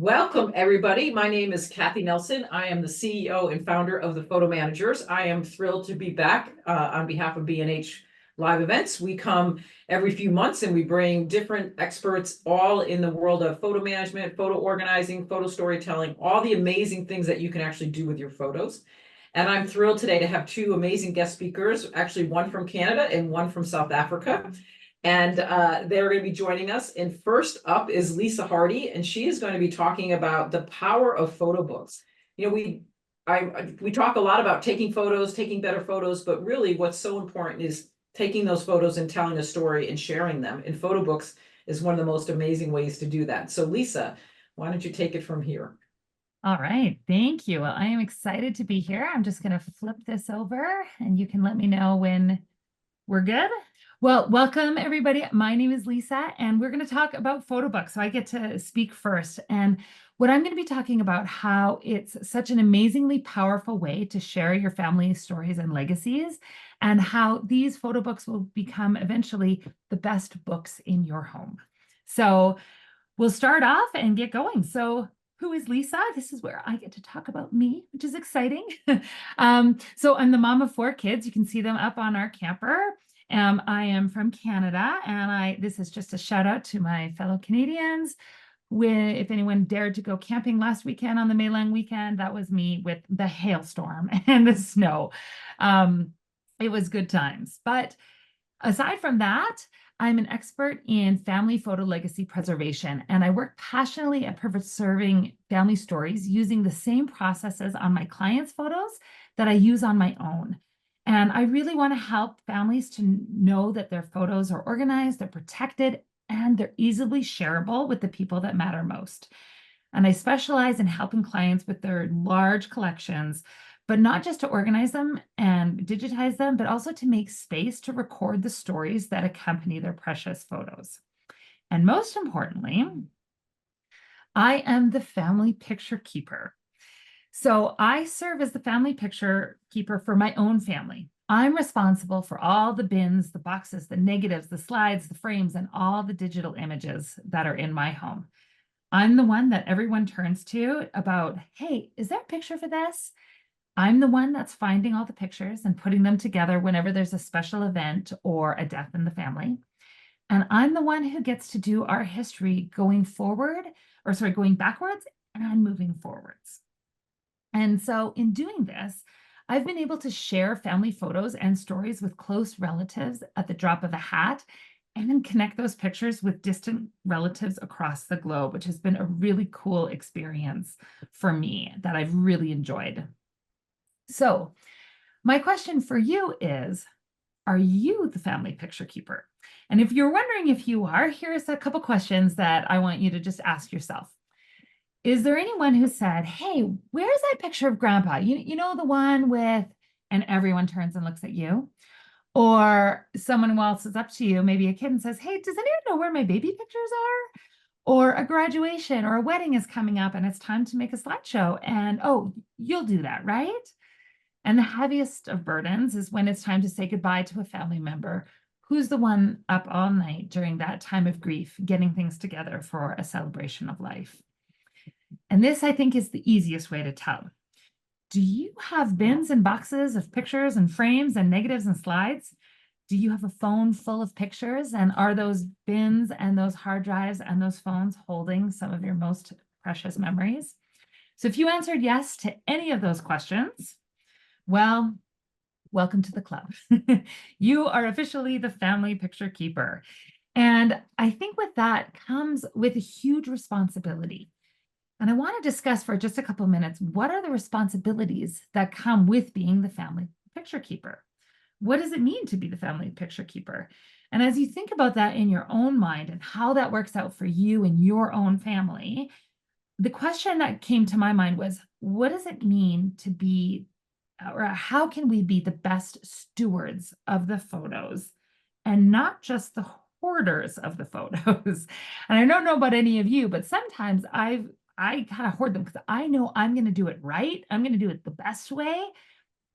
Welcome, everybody. My name is Kathy Nelson. I am the CEO and founder of the Photo Managers. I am thrilled to be back on behalf of B&H Live Events. We come every few months and we bring different experts all in the world of photo management, photo organizing, photo storytelling, all the amazing things that you can actually do with your photos. And I'm thrilled today to have two amazing guest speakers, actually one from Canada and one from South Africa. And they're going to be joining us. And first up is Lisa Hardie, and she is going to be talking about the power of photo books. You know, we talk a lot about taking photos, taking better photos, but really what's so important is taking those photos and telling a story and sharing them. And photo books is one of the most amazing ways to do that. So Lisa, why don't you take it from here? All right, thank you. Well, I am excited to be here. I'm just going to flip this over and you can let me know when we're good. Well, welcome everybody. My name is Lisa and we're going to talk about photo books. So I get to speak first. And what I'm going to be talking about how it's such an amazingly powerful way to share your family stories and legacies, and how these photo books will become eventually the best books in your home. So we'll start off and get going. So who is Lisa? This is where I get to talk about me, which is exciting. So I'm the mom of 4 kids. You can see them up on our camper. I am from Canada, and this is just a shout out to my fellow Canadians. If anyone dared to go camping last weekend on the May-Lang weekend, that was me with the hailstorm and the snow. It was good times. But aside from that, I'm an expert in family photo legacy preservation, and I work passionately at preserving family stories using the same processes on my clients' photos that I use on my own. And I really want to help families to know that their photos are organized, they're protected, and they're easily shareable with the people that matter most. And I specialize in helping clients with their large collections, but not just to organize them and digitize them, but also to make space to record the stories that accompany their precious photos. And most importantly, I am the family picture keeper. So I serve as the family picture keeper for my own family. I'm responsible for all the bins, the boxes, the negatives, the slides, the frames, and all the digital images that are in my home. I'm the one that everyone turns to about, hey, is there a picture for this? I'm the one that's finding all the pictures and putting them together whenever there's a special event or a death in the family. And I'm the one who gets to do our history going backwards and moving forwards. And so in doing this, I've been able to share family photos and stories with close relatives at the drop of a hat, and then connect those pictures with distant relatives across the globe, which has been a really cool experience for me that I've really enjoyed. So my question for you is, are you the family picture keeper? And if you're wondering if you are, here's a couple questions that I want you to just ask yourself. Is there anyone who said, hey, where's that picture of grandpa? You know, the one with, and everyone turns and looks at you. Or someone waltzes up to you, maybe a kid, and says, hey, does anyone know where my baby pictures are? Or a graduation or a wedding is coming up and it's time to make a slideshow. And oh, you'll do that, right? And the heaviest of burdens is when it's time to say goodbye to a family member. Who's the one up all night during that time of grief, getting things together for a celebration of life? And this, I think, is the easiest way to tell. Do you have bins and boxes of pictures and frames and negatives and slides? Do you have a phone full of pictures? And are those bins and those hard drives and those phones holding some of your most precious memories? So if you answered yes to any of those questions, well, welcome to the club. You are officially the family picture keeper. And I think with that comes with a huge responsibility. And I want to discuss for just a couple of minutes, what are the responsibilities that come with being the family picture keeper? What does it mean to be the family picture keeper? And as you think about that in your own mind and how that works out for you and your own family, the question that came to my mind was, what does it mean to be, or how can we be the best stewards of the photos and not just the hoarders of the photos? And I don't know about any of you, but sometimes I kind of hoard them because I know I'm going to do it right. I'm going to do it the best way,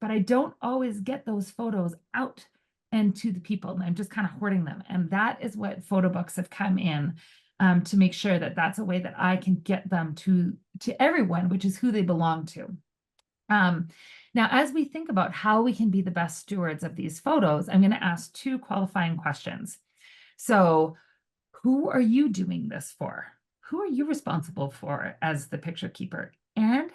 but I don't always get those photos out and to the people. And I'm just kind of hoarding them. And that is what photo books have come in to make sure that that's a way that I can get them to everyone, which is who they belong to. Now, as we think about how we can be the best stewards of these photos, I'm going to ask 2 qualifying questions. So, who are you doing this for? Who are you responsible for as the picture keeper? And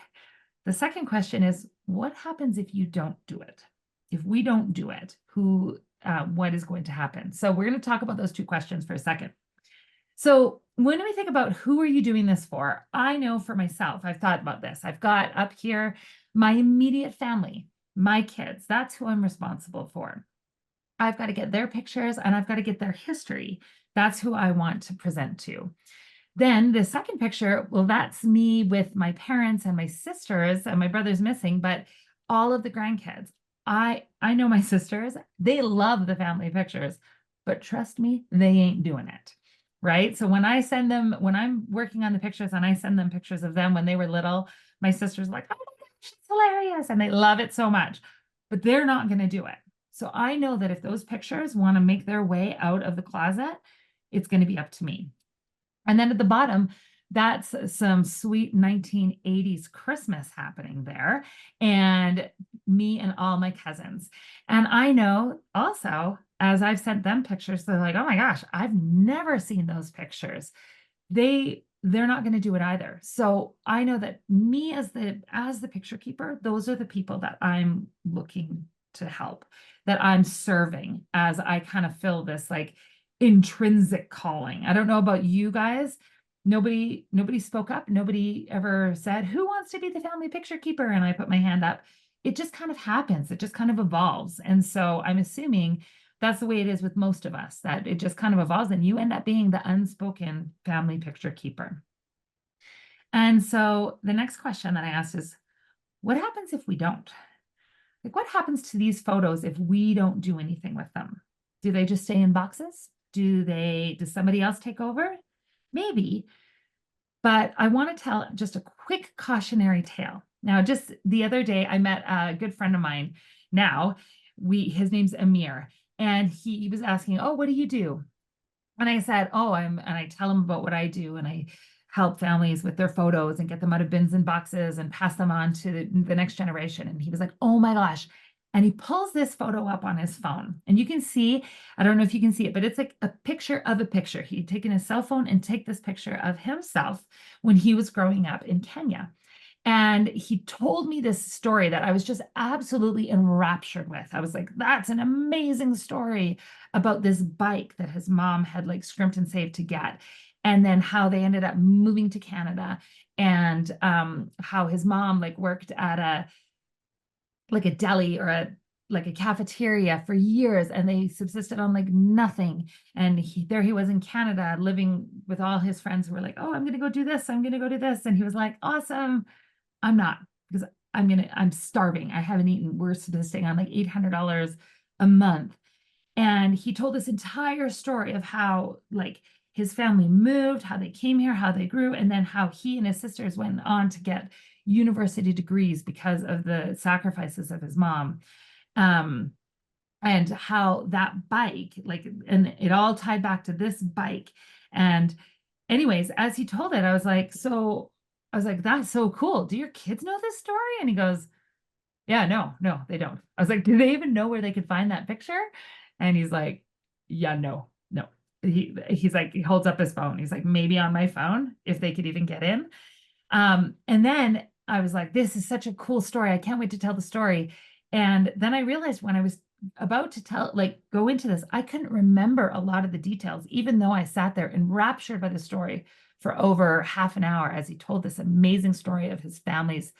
the second question is, what happens if you don't do it? If we don't do it, what is going to happen? So we're going to talk about those 2 questions for a second. So when we think about who are you doing this for, I know for myself, I've thought about this. I've got up here my immediate family, my kids. That's who I'm responsible for. I've got to get their pictures and I've got to get their history. That's who I want to present to. Then the second picture, well, that's me with my parents and my sisters, and my brother's missing, but all of the grandkids. I know my sisters, they love the family pictures, but trust me, they ain't doing it. Right. So when I'm working on the pictures and I send them pictures of them when they were little, my sister's like, oh my gosh, it's hilarious. And they love it so much, but they're not going to do it. So I know that if those pictures want to make their way out of the closet, it's going to be up to me. And then at the bottom, that's some sweet 1980s Christmas happening there, and me and all my cousins. And I know also, as I've sent them pictures, they're like, oh my gosh, I've never seen those pictures. They're not going to do it either. So I know that me as the picture keeper, those are the people that I'm looking to help, that I'm serving as I kind of fill this like intrinsic calling. I don't know about you guys. Nobody spoke up. Nobody ever said, who wants to be the family picture keeper? And I put my hand up. It just kind of happens. It just kind of evolves. And so I'm assuming that's the way it is with most of us, that it just kind of evolves and you end up being the unspoken family picture keeper. And so the next question that I asked is, what happens if we don't? Like, what happens to these photos if we don't do anything with them? Do they just stay in boxes? Does somebody else take over? Maybe. But I want to tell just a quick cautionary tale. Now, just the other day, I met a good friend of mine. Now, his name's Amir, and he was asking, oh, what do you do? And I said, oh, and I tell him about what I do, and I help families with their photos and get them out of bins and boxes and pass them on to the next generation. And he was like, oh my gosh. And he pulls this photo up on his phone. And you can see, I don't know if you can see it, but it's like a picture of a picture. He'd taken his cell phone and take this picture of himself when he was growing up in Kenya. And he told me this story that I was just absolutely enraptured with. I was like, that's an amazing story about this bike that his mom had like scrimped and saved to get. And then how they ended up moving to Canada, and how his mom like worked at a deli or a cafeteria for years, and they subsisted on like nothing. And he was in Canada living with all his friends who were like, oh, I'm going to go do this. I'm going to go do this. And he was like, awesome. I'm not, because I'm starving. I haven't eaten. We're subsisting on like $800 a month. And he told this entire story of how like his family moved, how they came here, how they grew, and then how he and his sisters went on to get university degrees because of the sacrifices of his mom. And how that bike, like, and it all tied back to this bike. And anyways, as he told it, I was like, that's so cool. Do your kids know this story? And he goes, yeah, no, they don't. I was like, do they even know where they could find that picture? And he's like, yeah, no. He's like, he holds up his phone. He's like, maybe on my phone, if they could even get in. And then I was like, this is such a cool story. I can't wait to tell the story. And then I realized when I was about to go into this, I couldn't remember a lot of the details, even though I sat there enraptured by the story for over half an hour as he told this amazing story of his family's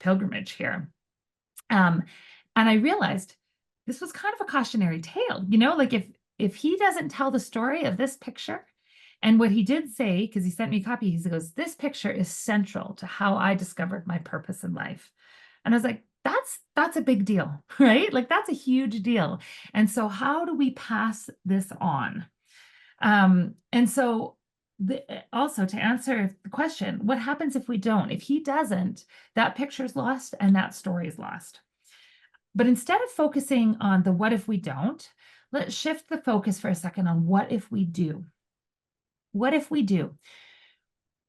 pilgrimage here. And I realized this was kind of a cautionary tale, like if he doesn't tell the story of this picture. And what he did say, because he sent me a copy, he goes, this picture is central to how I discovered my purpose in life. And I was like, that's a big deal, right? Like, that's a huge deal. And so how do we pass this on? And so also to answer the question, what happens if we don't? If he doesn't, that picture's lost and that story is lost. But instead of focusing on the what if we don't, let's shift the focus for a second on what if we do. what if we do?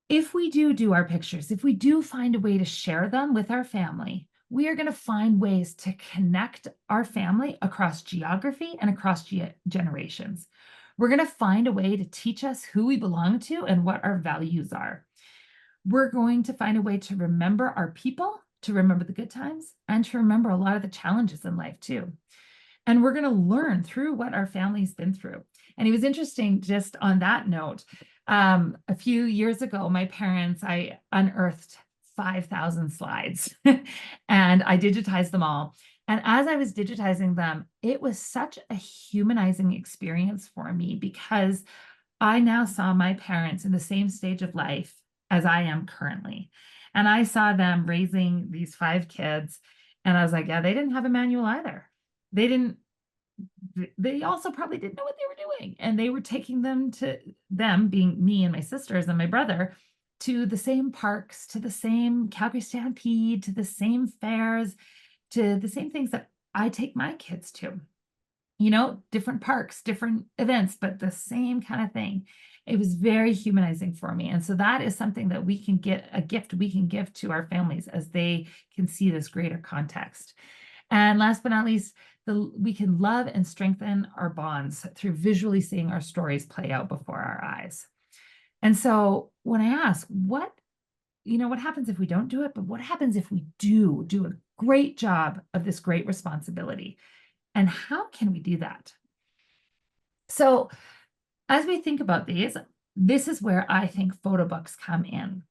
If we do our pictures, if we do find a way to share them with our family, we are going to find ways to connect our family across geography and across generations. We're going to find a way to teach us who we belong to and what our values are. We're going to find a way to remember our people, to remember the good times, and to remember a lot of the challenges in life too. And we're going to learn through what our family's been through. And it was interesting, just on that note, a few years ago, my parents, I unearthed 5,000 slides and I digitized them all. And as I was digitizing them, it was such a humanizing experience for me, because I now saw my parents in the same stage of life as I am currently. And I saw them raising these 5 kids. And I was like, yeah, they didn't have a manual either. They also probably didn't know what they were doing. And they were taking them being me and my sisters and my brother, to the same parks, to the same Calgary Stampede, to the same fairs, to the same things that I take my kids to. Different parks, different events, but the same kind of thing. It was very humanizing for me. And so that is something that we can get, a gift we can give to our families as they can see this greater context. And last but not least, we can love and strengthen our bonds through visually seeing our stories play out before our eyes. And so when I ask, what happens if we don't do it, but what happens if we do a great job of this great responsibility? And how can we do that? So as we think about these, this is where I think Photobooks come in.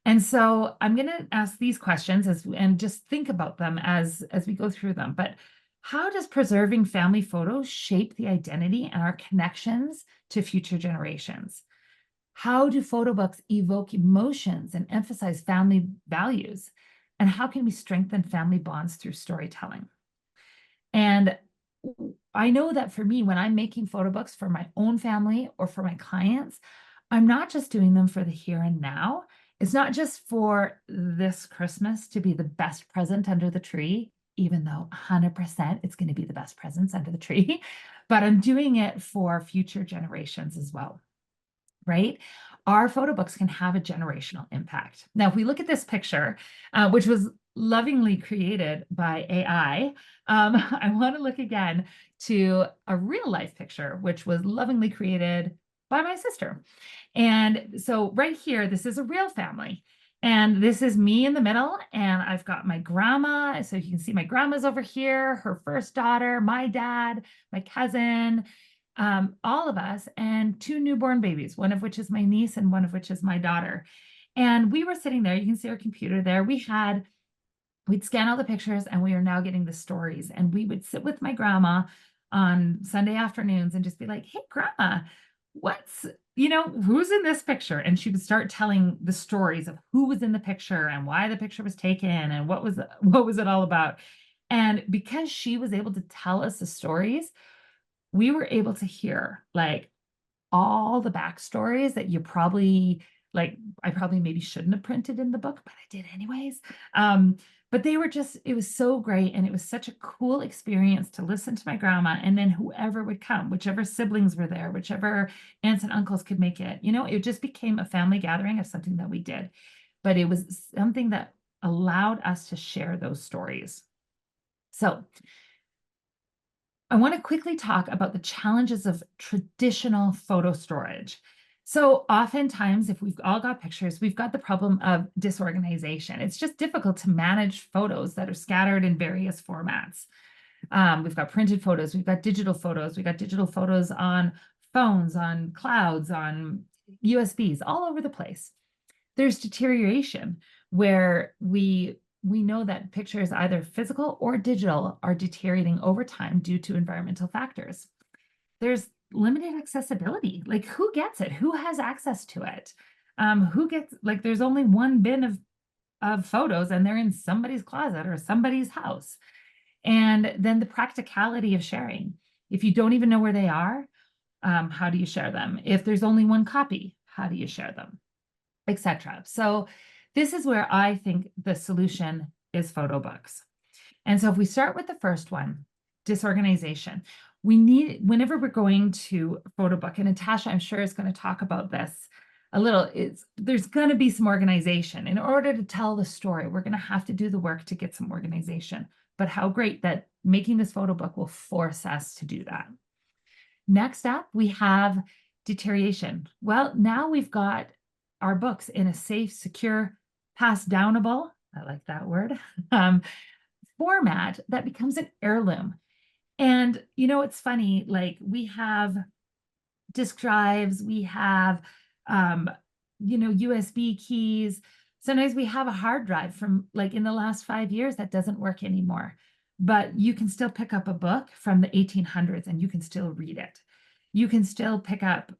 And so I'm going to ask these questions and just think about them as we go through them. But how does preserving family photos shape the identity and our connections to future generations? How do Photobooks evoke emotions and emphasize family values? And how can we strengthen family bonds through storytelling? And I know that for me, when I'm making photo books for my own family or for my clients, I'm not just doing them for the here and now. It's not just for this Christmas to be the best present under the tree, even though 100% it's going to be the best presents under the tree, but I'm doing it for future generations as well, right? Our photo books can have a generational impact. Now, if we look at this picture, which was lovingly created by AI, I want to look again to a real life picture, which was lovingly created by my sister. And so right here, this is a real family. And this is me in the middle, and I've got my grandma. So you can see my grandma's over here, her first daughter, my dad, my cousin, all of us, and 2 newborn babies, one of which is my niece and one of which is my daughter. And we were sitting there, you can see our computer there. We'd scan all the pictures, and we are now getting the stories. And we would sit with my grandma on Sunday afternoons and just be like, hey, grandma, who's in this picture? And she would start telling the stories of who was in the picture and why the picture was taken and what was it all about. And because she was able to tell us the stories, we were able to hear like all the backstories that I probably maybe shouldn't have printed in the book, but I did anyways. But it was so great. And it was such a cool experience to listen to my grandma, and then whoever would come, whichever siblings were there, whichever aunts and uncles could make it, it just became a family gathering of something that we did. But it was something that allowed us to share those stories. So I want to quickly talk about the challenges of traditional photo storage. So oftentimes, if we've all got pictures, we've got the problem of disorganization. It's just difficult to manage photos that are scattered in various formats. We've got printed photos, we've got digital photos on phones, on clouds, on USBs, all over the place. There's deterioration where we know that pictures, either physical or digital, are deteriorating over time due to environmental factors. There's limited accessibility. Like, who gets it? Who has access to it? There's only one bin of photos, and they're in somebody's closet or somebody's house. And then the practicality of sharing. If you don't even know where they are, how do you share them? If there's only one copy, how do you share them? Etc. So this is where I think the solution is Photobooks. And so if we start with the first one, disorganization, whenever we're going to Photobook, and Natasha, I'm sure, is going to talk about this a little, there's going to be some organization. In order to tell the story, we're going to have to do the work to get some organization. But how great that making this photo book will force us to do that. Next up, we have deterioration. Well, now we've got our books in a safe, secure, pass downable, I like that word, format that becomes an heirloom. And, it's funny, like we have disk drives, we have, USB keys. Sometimes we have a hard drive from like in the last 5 years that doesn't work anymore, but you can still pick up a book from the 1800s and you can still read it. You can still pick up,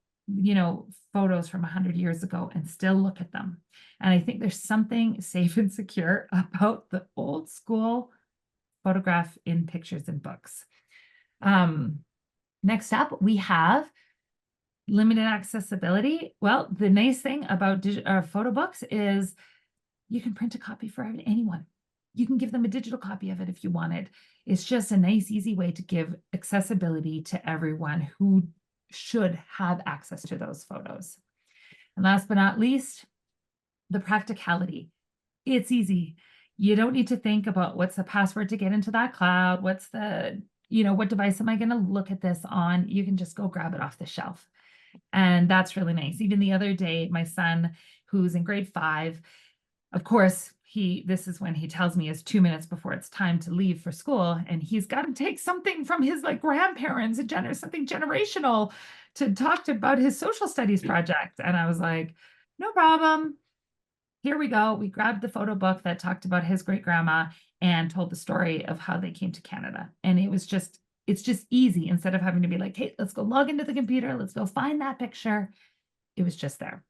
photos from 100 years ago and still look at them. And I think there's something safe and secure about the old school photograph in pictures and books. Next up, we have limited accessibility. Well, the nice thing about photo books is you can print a copy for anyone. You can give them a digital copy of it if you wanted. It's just a nice, easy way to give accessibility to everyone who should have access to those photos. And last but not least, the practicality. It's easy. You don't need to think about what's the password to get into that cloud. What's the, what device am I going to look at this on? You can just go grab it off the shelf. And that's really nice. Even the other day, my son, who's in grade 5, of course, this is when he tells me is 2 minutes before it's time to leave for school. And he's got to take something from his grandparents, something generational to talk about his social studies project. And I was like, no problem. Here we go. We grabbed the photo book that talked about his great grandma and told the story of how they came to Canada. And it's just easy instead of having to be like, hey, let's go log into the computer. Let's go find that picture. It was just there.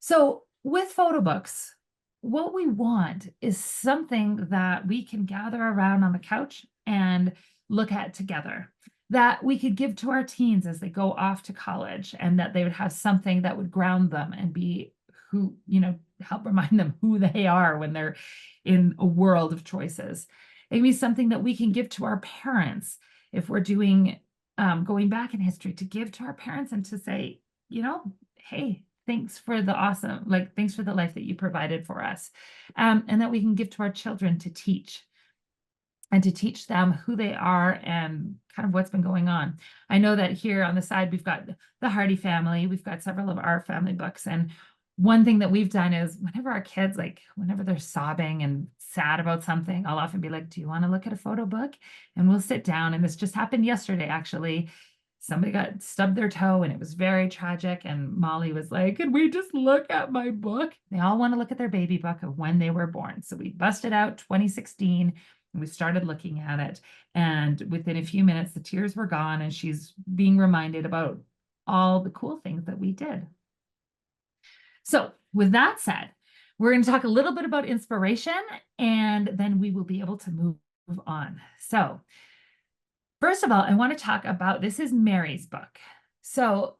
So with photo books, what we want is something that we can gather around on the couch and look at together, that we could give to our teens as they go off to college, and that they would have something that would ground them and be who, help remind them who they are when they're in a world of choices. It can be something that we can give to our parents if we're doing going back in history, to give to our parents and to say, hey, thanks for the thanks for the life that you provided for us. And that we can give to our children to teach them who they are and kind of what's been going on. I know that here on the side, we've got the Hardie family. We've got several of our family books. And one thing that we've done is whenever our kids, whenever they're sobbing and sad about something, I'll often be like, do you want to look at a photo book? And we'll sit down. And this just happened yesterday, actually. Somebody got stubbed their toe and it was very tragic. And Molly was like, can we just look at my book? They all want to look at their baby book of when they were born. So we busted out 2016 and we started looking at it. And within a few minutes, the tears were gone and she's being reminded about all the cool things that we did. So with that said, we're going to talk a little bit about inspiration and then we will be able to move on. So first of all, I want to talk about, this is Mary's book. So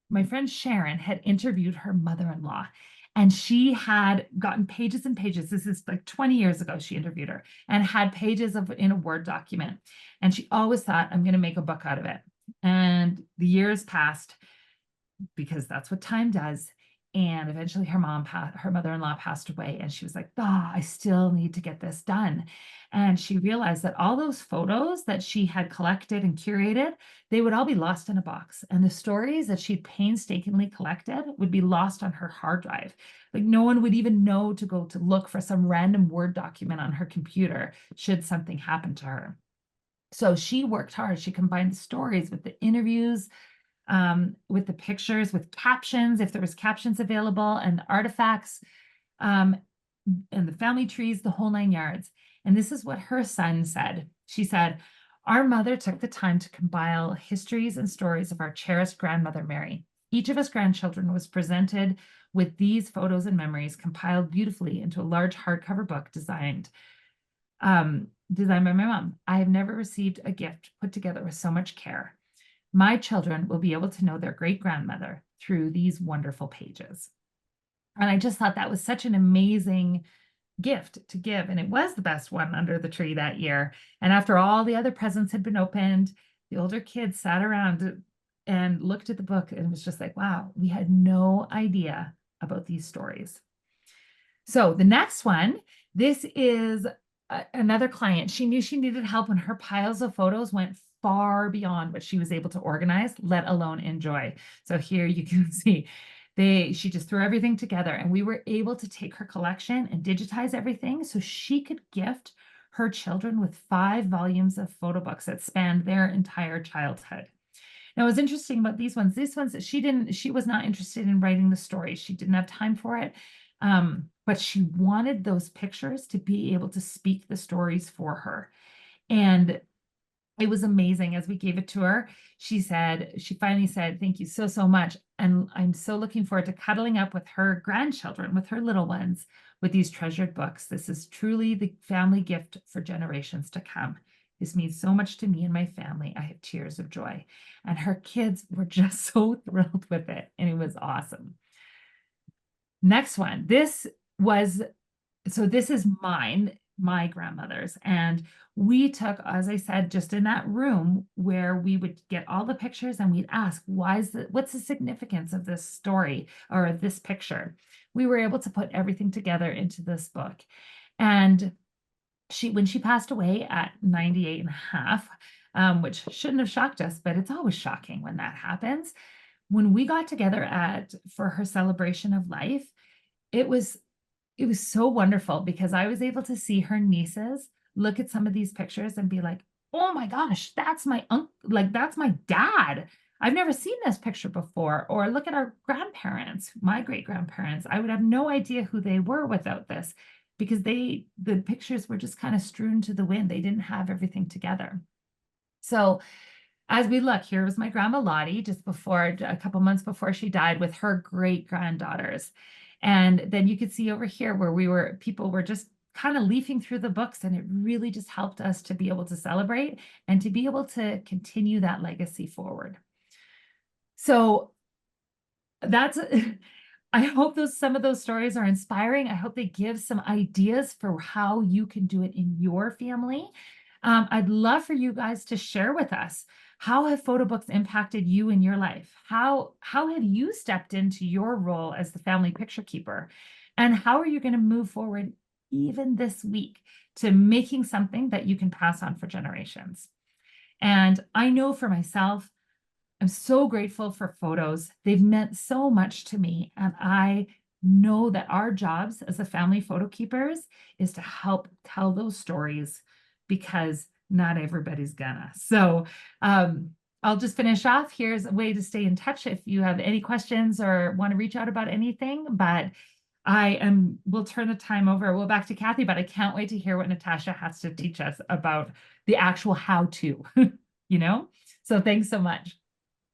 my friend Sharon had interviewed her mother-in-law and she had gotten pages and pages. This is 20 years ago, she interviewed her and had pages in a Word document. And she always thought, I'm going to make a book out of it. And the years passed because that's what time does. And eventually her mother-in-law passed away and she was like, I still need to get this done. And she realized that all those photos that she had collected and curated, they would all be lost in a box. And the stories that she'd painstakingly collected would be lost on her hard drive. No one would even know to go to look for some random Word document on her computer should something happen to her. So she worked hard. She combined the stories with the interviews, with the pictures, with captions, if there was captions available, and artifacts, and the family trees, the whole 9 yards. And this is what her son said. She said, our mother took the time to compile histories and stories of our cherished grandmother, Mary. Each of us grandchildren was presented with these photos and memories compiled beautifully into a large hardcover book designed by my mom. I have never received a gift put together with so much care. My children will be able to know their great-grandmother through these wonderful pages. And I just thought that was such an amazing gift to give, and it was the best one under the tree that year. And after all the other presents had been opened, the older kids sat around and looked at the book and was just like, wow, we had no idea about these stories. So the next one, this is another client. She knew she needed help when her piles of photos went far beyond what she was able to organize, let alone enjoy. So here you can see she just threw everything together, and we were able to take her collection and digitize everything so she could gift her children with 5 volumes of photo books that spanned their entire childhood. Now, what's interesting about these ones she was not interested in writing the story. She didn't have time for it. But she wanted those pictures to be able to speak the stories for her. And it was amazing. As we gave it to her, she finally said, thank you so, so much. And I'm so looking forward to cuddling up with her grandchildren, with her little ones, with these treasured books. This is truly the family gift for generations to come. This means so much to me and my family. I have tears of joy. And her kids were just so thrilled with it. And it was awesome. Next one. This is my grandmother's. And we took, as I said, just in that room where we would get all the pictures and we'd ask, what's the significance of this story or of this picture? We were able to put everything together into this book. And when she passed away at 98 and a half, which shouldn't have shocked us, but it's always shocking when that happens. When we got together for her celebration of life, it was so wonderful because I was able to see her nieces look at some of these pictures and be like, oh my gosh, that's my uncle, like that's my dad. I've never seen this picture before. Or look at our grandparents, my great-grandparents. I would have no idea who they were without this because the pictures were just kind of strewn to the wind. They didn't have everything together. So as we look, here was my grandma Lottie just a couple months before she died with her great-granddaughters. And then you could see over here where people were just kind of leafing through the books, and it really just helped us to be able to celebrate and to be able to continue that legacy forward. So I hope some of those stories are inspiring. I hope they give some ideas for how you can do it in your family. I'd love for you guys to share with us, how have photo books impacted you in your life? How have you stepped into your role as the family picture keeper? And how are you going to move forward even this week to making something that you can pass on for generations? And I know for myself, I'm so grateful for photos. They've meant so much to me. And I know that our jobs as the family photo keepers is to help tell those stories, because not everybody's gonna. So I'll just finish off. Here's a way to stay in touch if you have any questions or want to reach out about anything. But we'll turn the time over. We'll back to Kathy, but I can't wait to hear what Natasha has to teach us about the actual how-to, So thanks so much.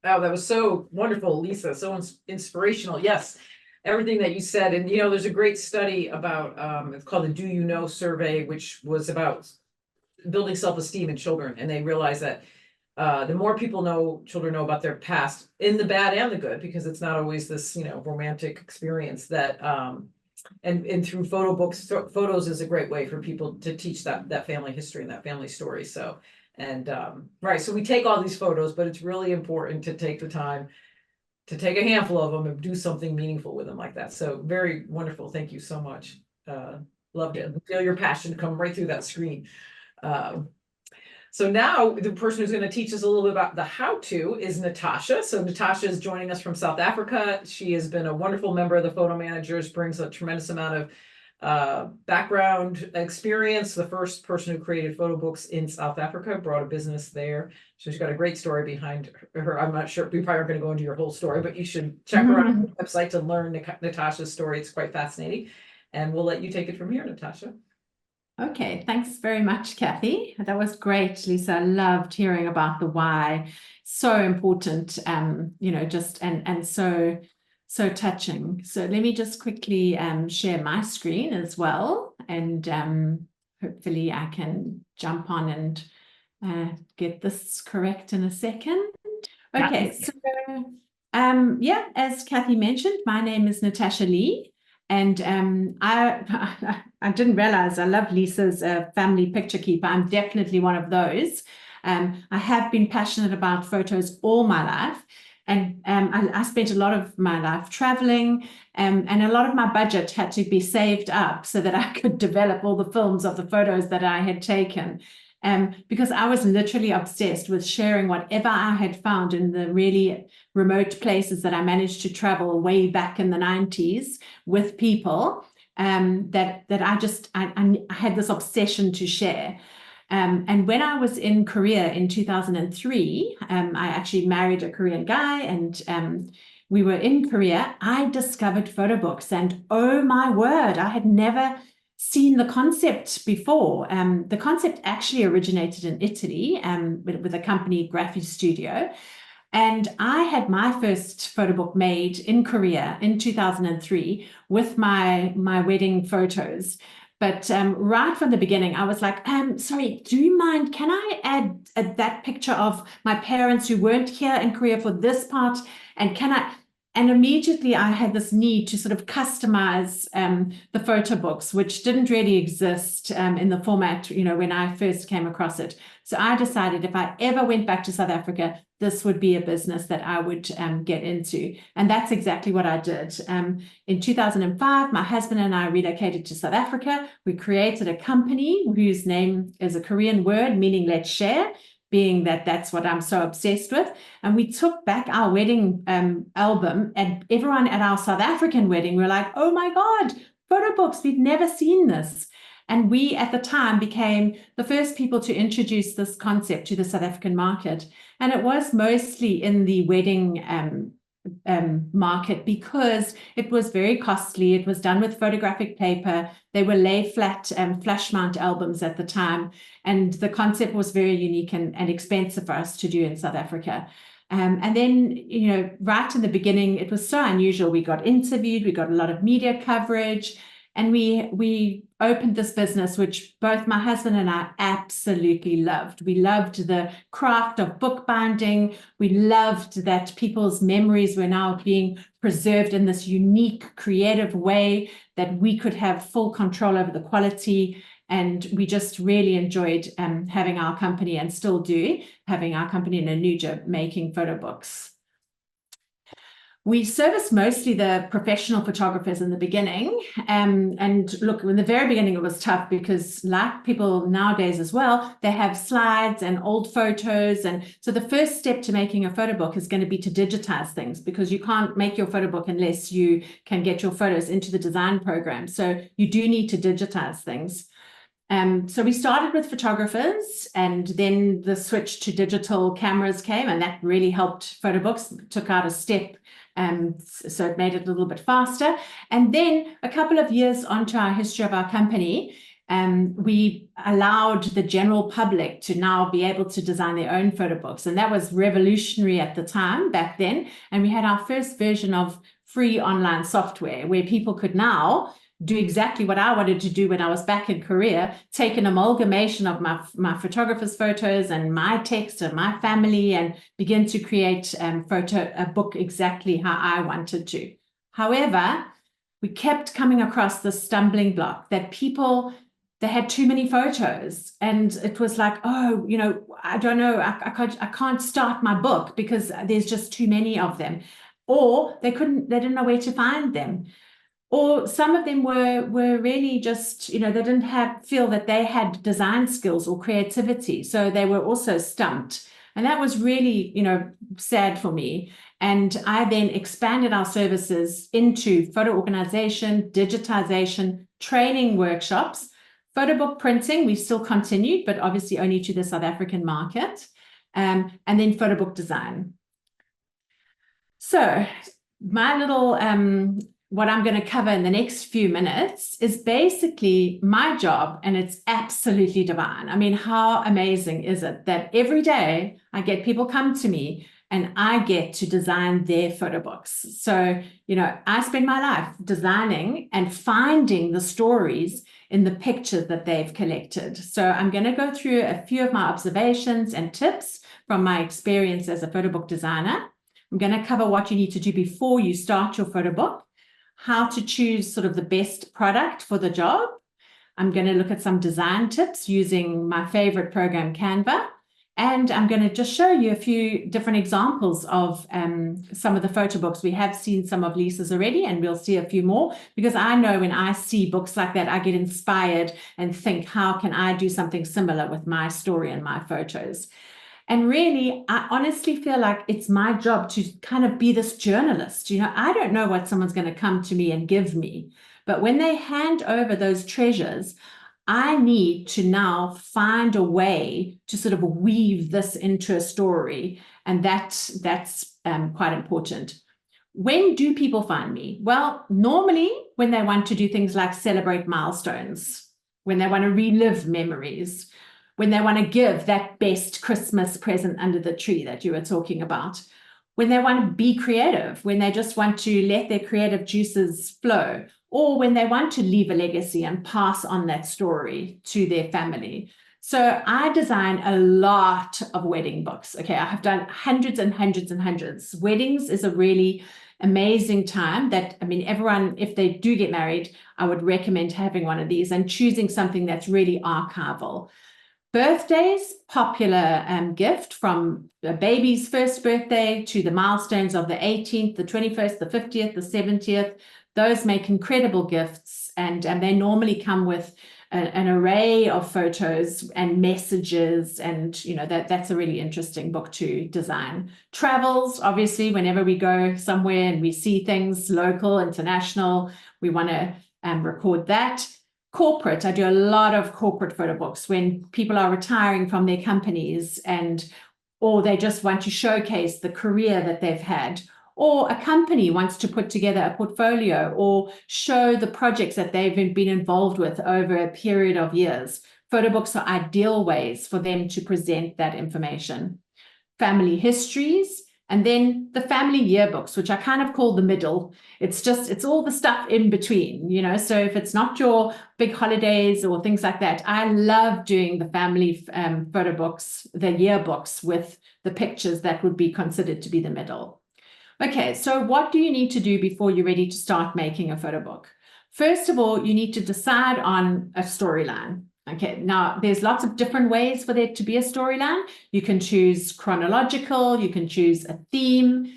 Oh, that was so wonderful, Lisa. So inspirational. Yes, everything that you said. And, there's a great study about, it's called the Do You Know survey, which was about building self-esteem in children. And they realized that the more children know about their past, in the bad and the good, because it's not always this, romantic experience, that and through photo books, photos is a great way for people to teach that family history and that family story. So, and right, so we take all these photos, but it's really important to take the time to take a handful of them and do something meaningful with them like that. So very wonderful. Thank you so much. Loved it. Feel your passion come right through that screen. So now the person who's going to teach us a little bit about the how-to is Natasha. So Natasha is joining us from South Africa. She has been a wonderful member of the Photo Managers, brings a tremendous amount of background experience. The first person who created Photobooks in South Africa, brought a business there. So she's got a great story behind her. I'm not sure, we probably aren't going to go into your whole story, but you should check her out on the website to learn Natasha's story. It's quite fascinating. And we'll let you take it from here, Natasha. Okay, thanks very much, Kathy. That was great, Lisa. I loved hearing about the why. So important, just and so touching. So let me just quickly share my screen as well, and hopefully I can jump on and get this correct in a second. Okay, so as Kathy mentioned, my name is Natasha Lee. And I didn't realize I love Lisa's family picture keeper. I'm definitely one of those. I have been passionate about photos all my life. And I spent a lot of my life traveling, and a lot of my budget had to be saved up so that I could develop all the films of the photos that I had taken. Because I was literally obsessed with sharing whatever I had found in the really remote places that I managed to travel way back in the 90s with people, that I had this obsession to share. And when I was in Korea in 2003, I actually married a Korean guy, and we were in Korea. I discovered Photobooks, and oh my word, I had never seen the concept before. The concept actually originated in Italy, with a company, Graphic Studio. And I had my first photo book made in Korea in 2003 with my wedding photos. But right from the beginning, I was like, sorry, do you mind, can I add that picture of my parents who weren't here in Korea for this part? And immediately I had this need to sort of customize the photo books, which didn't really exist in the format, when I first came across it. So I decided if I ever went back to South Africa, this would be a business that I would get into. And that's exactly what I did. In 2005, my husband and I relocated to South Africa. We created a company whose name is a Korean word meaning let's share, being that that's what I'm so obsessed with. And we took back our wedding album, and everyone at our South African wedding were like, oh my God, photo books, we've never seen this. And we, at the time, became the first people to introduce this concept to the South African market. And it was mostly in the wedding market because it was very costly. It was done with photographic paper. They were lay flat flash mount albums at the time. And the concept was very unique and expensive for us to do in South Africa. And then, right in the beginning, it was so unusual. We got interviewed, we got a lot of media coverage. And we opened this business, which both my husband and I absolutely loved. We loved the craft of bookbinding. We loved that people's memories were now being preserved in this unique, creative way that we could have full control over the quality. And we just really enjoyed having our company, and still do, having our company in Anuja making photo books. We serviced mostly the professional photographers in the beginning. And look, in the very beginning, it was tough because, like people nowadays as well, they have slides and old photos. And so the first step to making a photo book is going to be to digitize things, because you can't make your photo book unless you can get your photos into the design program. So you do need to digitize things. So we started with photographers, and then the switch to digital cameras came, and that really helped Photobooks, took out a step. So it made it a little bit faster. And then a couple of years onto our history of our company, we allowed the general public to now be able to design their own photo books. And that was revolutionary at the time back then. And we had our first version of free online software where people could now do exactly what I wanted to do when I was back in Korea, take an amalgamation of my photographer's photos and my text and my family, and begin to create a book exactly how I wanted to. However, we kept coming across this stumbling block that people, they had too many photos, and it was like, oh, I don't know, I can't start my book because there's just too many of them, or they didn't know where to find them. Or some of them were really just, they didn't feel that they had design skills or creativity. So they were also stumped. And that was really, sad for me. And I then expanded our services into photo organization, digitization, training workshops, photo book printing. We still continued, but obviously only to the South African market, and then photo book design. So my little what I'm going to cover in the next few minutes is basically my job, and it's absolutely divine. I mean, how amazing is it that every day I get people come to me and I get to design their photo books. So, I spend my life designing and finding the stories in the pictures that they've collected. So I'm going to go through a few of my observations and tips from my experience as a photo book designer. I'm going to cover what you need to do before you start your photo book. how to choose sort of the best product for the job. I'm going to look at some design tips using my favorite program, Canva. And I'm going to just show you a few different examples of some of the photo books. We have seen some of Lisa's already, and we'll see a few more, because I know when I see books like that, I get inspired and think, how can I do something similar with my story and my photos? And really, I honestly feel like it's my job to kind of be this journalist. You know, I don't know what someone's going to come to me and give me, but when they hand over those treasures, I need to now find a way to sort of weave this into a story. And that's quite important. When do people find me? Well, normally when they want to do things like celebrate milestones, when they want to relive memories, when they want to give that best Christmas present under the tree that you were talking about, when they want to be creative, when they just want to let their creative juices flow, or when they want to leave a legacy and pass on that story to their family. So I design a lot of wedding books. Okay, I have done hundreds and hundreds and hundreds. Weddings is a really amazing time that, I mean, everyone, if they do get married, I would recommend having one of these and choosing something that's really archival. Birthdays, popular gift, from a baby's first birthday to the milestones of the 18th, the 21st, the 50th, the 70th. Those make incredible gifts, and they normally come with an array of photos and messages, and you know, that's a really interesting book to design. Travels, obviously, whenever we go somewhere and we see things local, international, we want to record that. Corporate, I do a lot of corporate photo books when people are retiring from their companies, or they just want to showcase the career that they've had, or a company wants to put together a portfolio or show the projects that they've been involved with over a period of years. Photo books are ideal ways for them to present that information. Family histories, and then the family yearbooks, which I kind of call the middle. It's all the stuff in between, you know. So if it's not your big holidays or things like that, I love doing the family photo books, the yearbooks with the pictures that would be considered to be the middle. Okay, so what do you need to do before you're ready to start making a photo book? First of all, you need to decide on a storyline. Okay, now there's lots of different ways for there to be a storyline. You can choose chronological, you can choose a theme.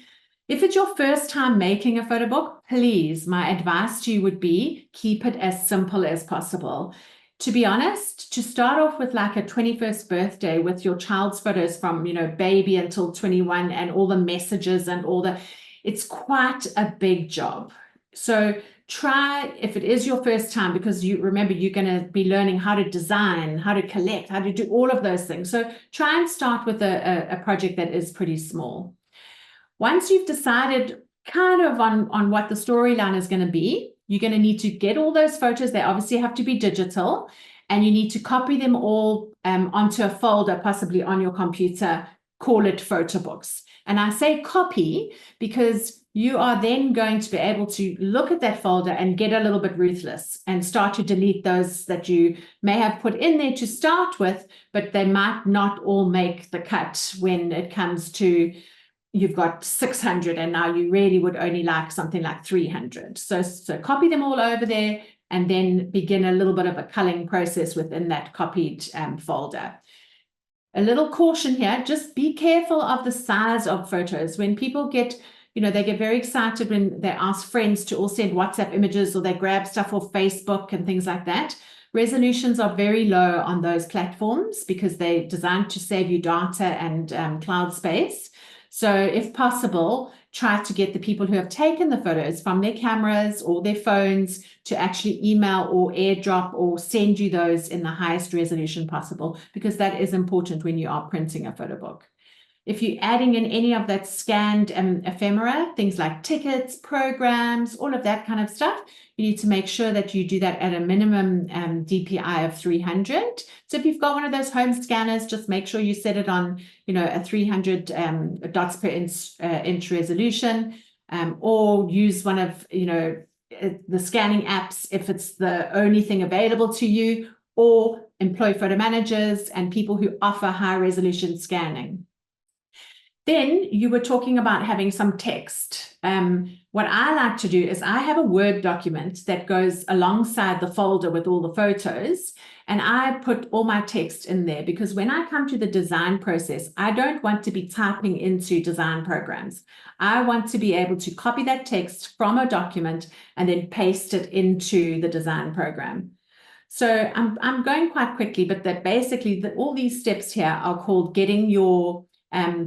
If it's your first time making a photo book, please, my advice to you would be keep it as simple as possible. To be honest, to start off with like a 21st birthday with your child's photos from, you know, baby until 21 and all the messages and it's quite a big job. So try, if it is your first time, because you remember you're going to be learning how to design, how to collect, how to do all of those things. So try and start with a project that is pretty small. Once you've decided kind of on what the storyline is going to be, you're going to need to get all those photos. They obviously have to be digital, and you need to copy them all onto a folder, possibly on your computer. Call it Photobooks. And I say copy because you are then going to be able to look at that folder and get a little bit ruthless and start to delete those that you may have put in there to start with, but they might not all make the cut when it comes to you've got 600 and now you really would only like something like 300. So copy them all over there and then begin a little bit of a culling process within that copied folder. A little caution here, just be careful of the size of photos. When people get, you know, they get very excited when they ask friends to all send WhatsApp images or they grab stuff off Facebook and things like that. Resolutions are very low on those platforms because they're designed to save you data and cloud space. So if possible, try to get the people who have taken the photos from their cameras or their phones to actually email or airdrop or send you those in the highest resolution possible, because that is important when you are printing a photo book. If you're adding in any of that scanned ephemera, things like tickets, programs, all of that kind of stuff, you need to make sure that you do that at a minimum DPI of 300. So if you've got one of those home scanners, just make sure you set it on, you know, a 300 dots per inch resolution, or use one of, you know, the scanning apps if it's the only thing available to you, or employ photo managers and people who offer high resolution scanning. Then you were talking about having some text. What I like to do is I have a Word document that goes alongside the folder with all the photos, and I put all my text in there because when I come to the design process, I don't want to be typing into design programs. I want to be able to copy that text from a document and then paste it into the design program. So I'm going quite quickly, but that basically all these steps here are called getting your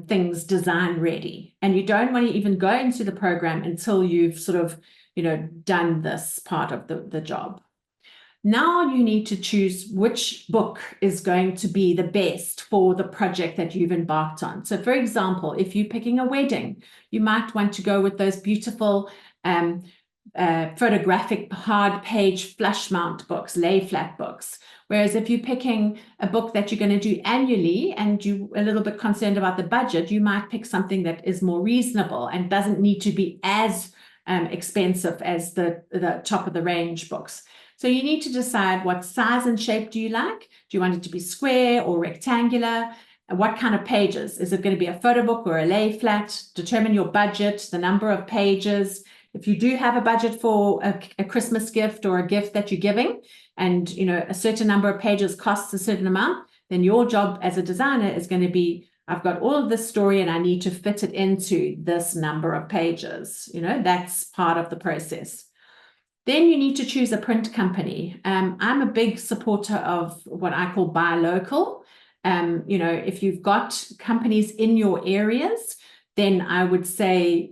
things design ready. And you don't want to even go into the program until you've sort of, done this part of the job. Now you need to choose which book is going to be the best for the project that you've embarked on. So for example, if you're picking a wedding, you might want to go with those beautiful photographic hard page flush mount books, lay flat books. Whereas if you're picking a book that you're going to do annually and you're a little bit concerned about the budget, you might pick something that is more reasonable and doesn't need to be as expensive as the top of the range books. So you need to decide what size and shape do you like? Do you want it to be square or rectangular? What kind of pages? Is it going to be a photo book or a lay flat? Determine your budget, the number of pages. If you do have a budget for a Christmas gift or a gift that you're giving, and a certain number of pages costs a certain amount, then your job as a designer is going to be, I've got all of this story and I need to fit it into this number of pages. That's part of the process. Then you need to choose a print company. I'm a big supporter of what I call buy local. If you've got companies in your areas, then I would say,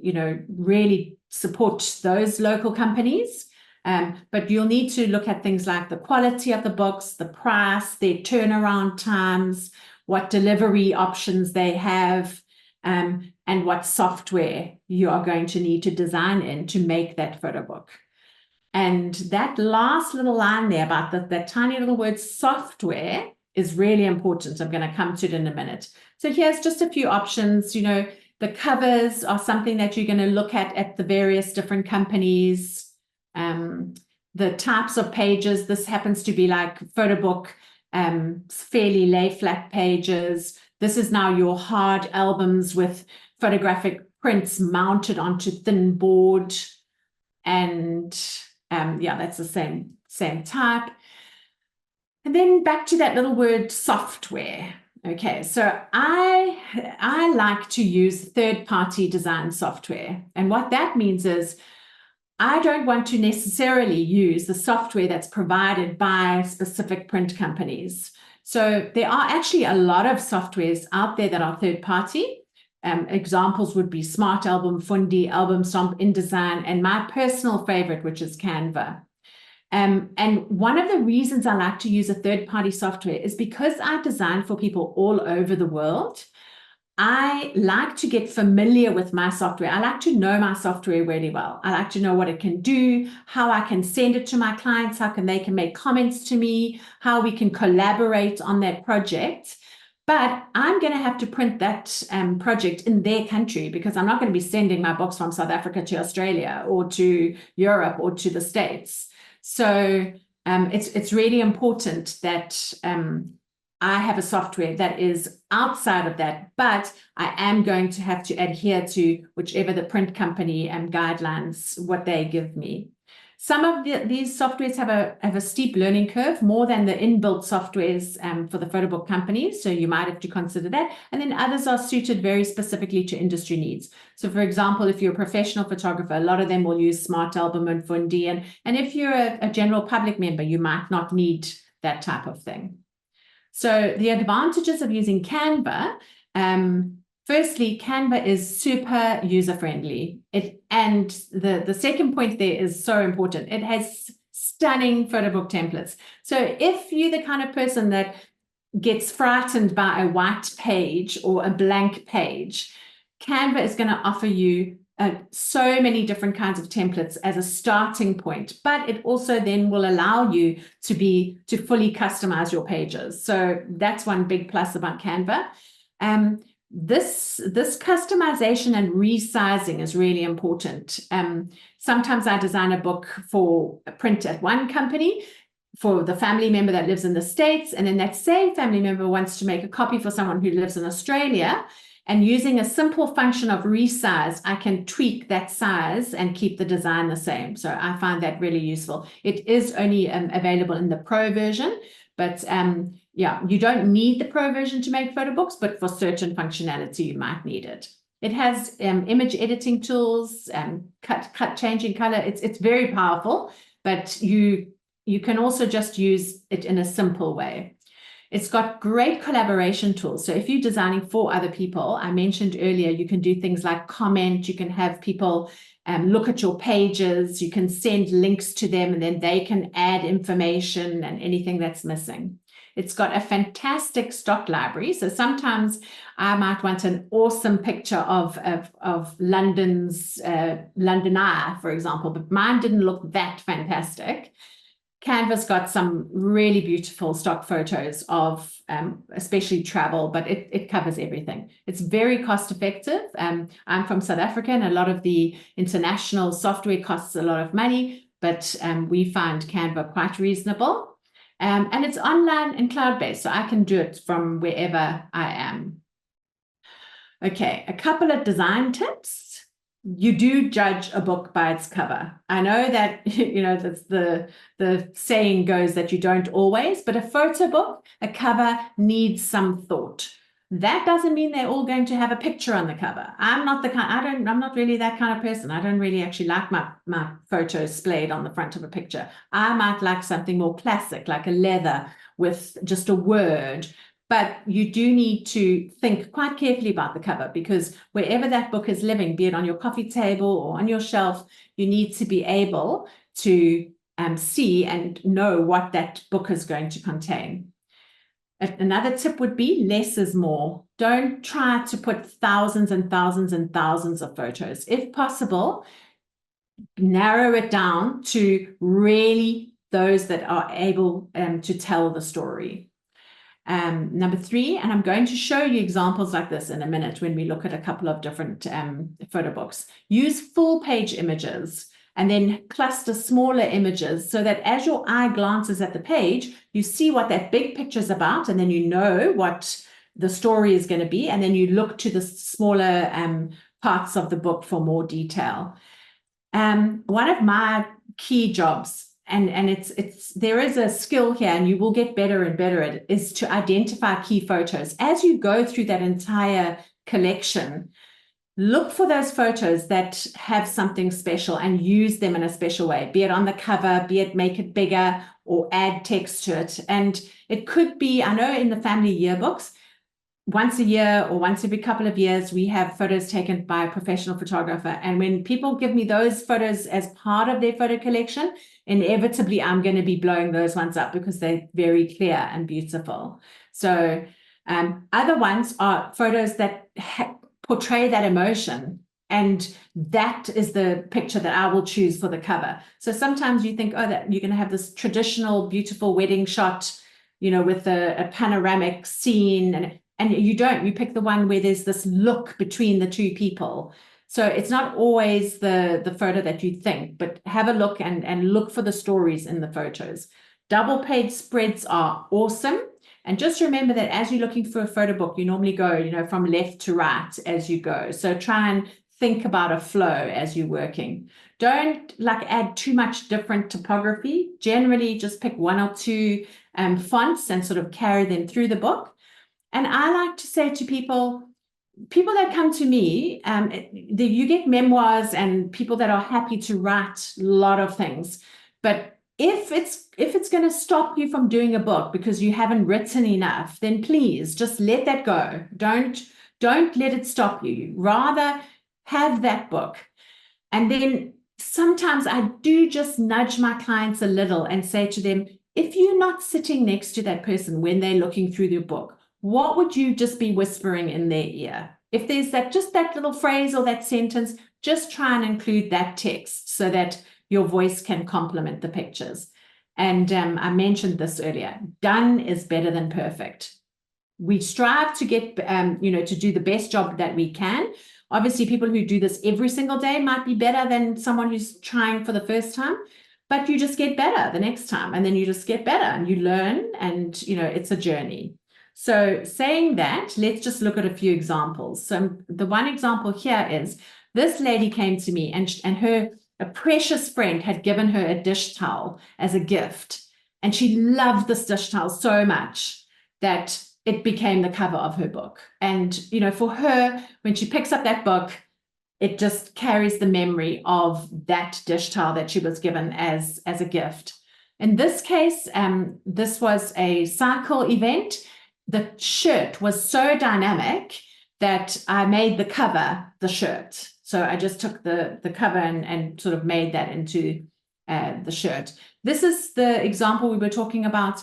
really support those local companies. But you'll need to look at things like the quality of the books, the price, their turnaround times, what delivery options they have, and what software you are going to need to design in to make that photo book. And that last little line there about that tiny little word software is really important. I'm going to come to it in a minute. So here's just a few options. The covers are something that you're going to look at the various different companies. The types of pages, this happens to be like Photobook, fairly lay flat pages. This is now your hard albums with photographic prints mounted onto thin board. And yeah, that's the same type. And then back to that little word software. Okay, so I like to use third-party design software. And what that means is I don't want to necessarily use the software that's provided by specific print companies. So there are actually a lot of softwares out there that are third-party. Examples would be Smart Album, Fundi, Album Stomp, InDesign, and my personal favorite, which is Canva. And one of the reasons I like to use a third-party software is because I design for people all over the world. I like to get familiar with my software. I like to know my software really well. I like to know what it can do, how I can send it to my clients, how they can make comments to me, how we can collaborate on that project. But I'm going to have to print that project in their country because I'm not going to be sending my books from South Africa to Australia or to Europe or to the States. So it's really important that I have a software that is outside of that, but I am going to have to adhere to whichever the print company and guidelines, what they give me. Some of these softwares have a steep learning curve, more than the inbuilt softwares for the photo book companies. So you might have to consider that. And then others are suited very specifically to industry needs. So for example, if you're a professional photographer, a lot of them will use Smart Album and Fundi. And if you're a general public member, you might not need that type of thing. So the advantages of using Canva, firstly, Canva is super user-friendly. And the second point there is so important. It has stunning photo book templates. So if you're the kind of person that gets frightened by a white page or a blank page, Canva is going to offer you so many different kinds of templates as a starting point, but it also then will allow you to fully customize your pages. So that's one big plus about Canva. This customization and resizing is really important. Sometimes I design a book for a print at one company for the family member that lives in the States, and then that same family member wants to make a copy for someone who lives in Australia. And using a simple function of resize, I can tweak that size and keep the design the same. So I find that really useful. It is only available in the Pro version, but yeah, you don't need the Pro version to make photo books, but for certain functionality, you might need it. It has image editing tools, changing color. It's very powerful, but you can also just use it in a simple way. It's got great collaboration tools. So if you're designing for other people, I mentioned earlier, you can do things like comment, you can have people look at your pages, you can send links to them, and then they can add information and anything that's missing. It's got a fantastic stock library. So sometimes I might want an awesome picture of London's London Eye, for example, but mine didn't look that fantastic. Canva's got some really beautiful stock photos of especially travel, but it covers everything. It's very cost effective. I'm from South Africa, and a lot of the international software costs a lot of money, but we find Canva quite reasonable. And it's online and cloud-based, so I can do it from wherever I am. Okay, a couple of design tips. You do judge a book by its cover. I know that, you know, that's the saying goes that you don't always, but a photo book, a cover needs some thought. That doesn't mean they're all going to have a picture on the cover. I'm not really that kind of person. I don't really actually like my photos splayed on the front of a picture. I might like something more classic, like a leather with just a word. But you do need to think quite carefully about the cover, because wherever that book is living, be it on your coffee table or on your shelf, you need to be able to see and know what that book is going to contain. Another tip would be less is more. Don't try to put thousands and thousands and thousands of photos. If possible, narrow it down to really those that are able to tell the story. Number 3, and I'm going to show you examples like this in a minute when we look at a couple of different photo books. Use full page images and then cluster smaller images so that as your eye glances at the page, you see what that big picture is about, and then you know what the story is going to be, and then you look to the smaller parts of the book for more detail. One of my key jobs, and there is a skill here, and you will get better and better at it, is to identify key photos. As you go through that entire collection, look for those photos that have something special and use them in a special way, be it on the cover, be it make it bigger or add text to it. And it could be, I know in the family yearbooks, once a year or once every couple of years, we have photos taken by a professional photographer. And when people give me those photos as part of their photo collection, inevitably, I'm going to be blowing those ones up because they're very clear and beautiful. So other ones are photos that portray that emotion. And that is the picture that I will choose for the cover. So sometimes you think, oh, that you're going to have this traditional, beautiful wedding shot, you know, with a panoramic scene, and you don't. You pick the one where there's this look between the two people. So it's not always the photo that you think, but have a look and look for the stories in the photos. Double page spreads are awesome. And just remember that as you're looking for a photo book, you normally go, you know, from left to right as you go. So try and think about a flow as you're working. Don't add too much different typography. Generally, just pick 1 or 2 fonts and sort of carry them through the book. And I like to say to people that come to me, you get memoirs and people that are happy to write a lot of things. But if it's going to stop you from doing a book because you haven't written enough, then please just let that go. Don't let it stop you. Rather have that book. And then sometimes I do just nudge my clients a little and say to them, if you're not sitting next to that person when they're looking through their book, what would you just be whispering in their ear? If there's just that little phrase or that sentence, just try and include that text so that your voice can complement the pictures. And I mentioned this earlier, done is better than perfect. We strive to get, to do the best job that we can. Obviously, people who do this every single day might be better than someone who's trying for the first time, but you just get better the next time, and then you just get better and you learn, and, it's a journey. So saying that, let's just look at a few examples. So the one example here is this lady came to me and a precious friend had given her a dish towel as a gift. And she loved this dish towel so much that it became the cover of her book. And, for her, when she picks up that book, it just carries the memory of that dish towel that she was given as a gift. In this case, this was a cycle event. The shirt was so dynamic that I made the cover the shirt. So I just took the cover and sort of made that into the shirt. This is the example we were talking about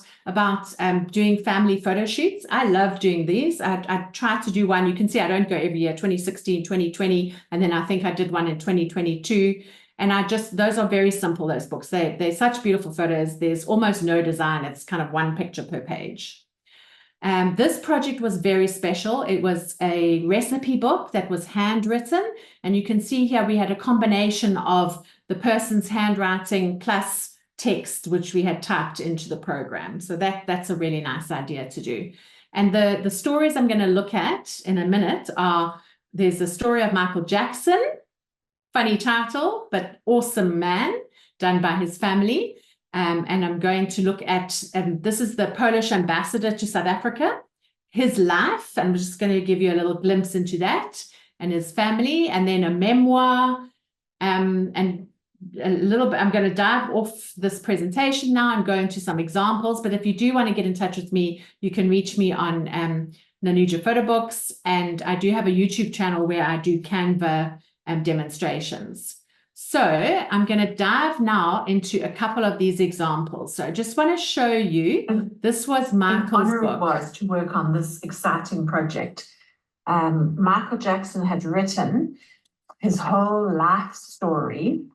doing family photo shoots. I love doing these. I try to do one. You can see I don't go every year, 2016, 2020, and then I think I did one in 2022. And those are very simple, those books. They're such beautiful photos. There's almost no design. It's kind of one picture per page. This project was very special. It was a recipe book that was handwritten. And you can see here we had a combination of the person's handwriting plus text, which we had typed into the program. So that's a really nice idea to do. And the stories I'm going to look at in a minute there's the story of Michael Jackson, funny title, but awesome man, done by his family. And I'm going to look at, this is the Polish ambassador to South Africa, his life. I'm just going to give you a little glimpse into that and his family, and then a memoir, and a little bit. I'm going to dive off this presentation now and go into some examples. But if you do want to get in touch with me, you can reach me on Nanuja Photobooks, and I do have a YouTube channel where I do Canva demonstrations. So I'm going to dive now into a couple of these examples. So I just want to show you, this was Michael's book. It was to work on this exciting project. Michael Jackson had written his whole life story,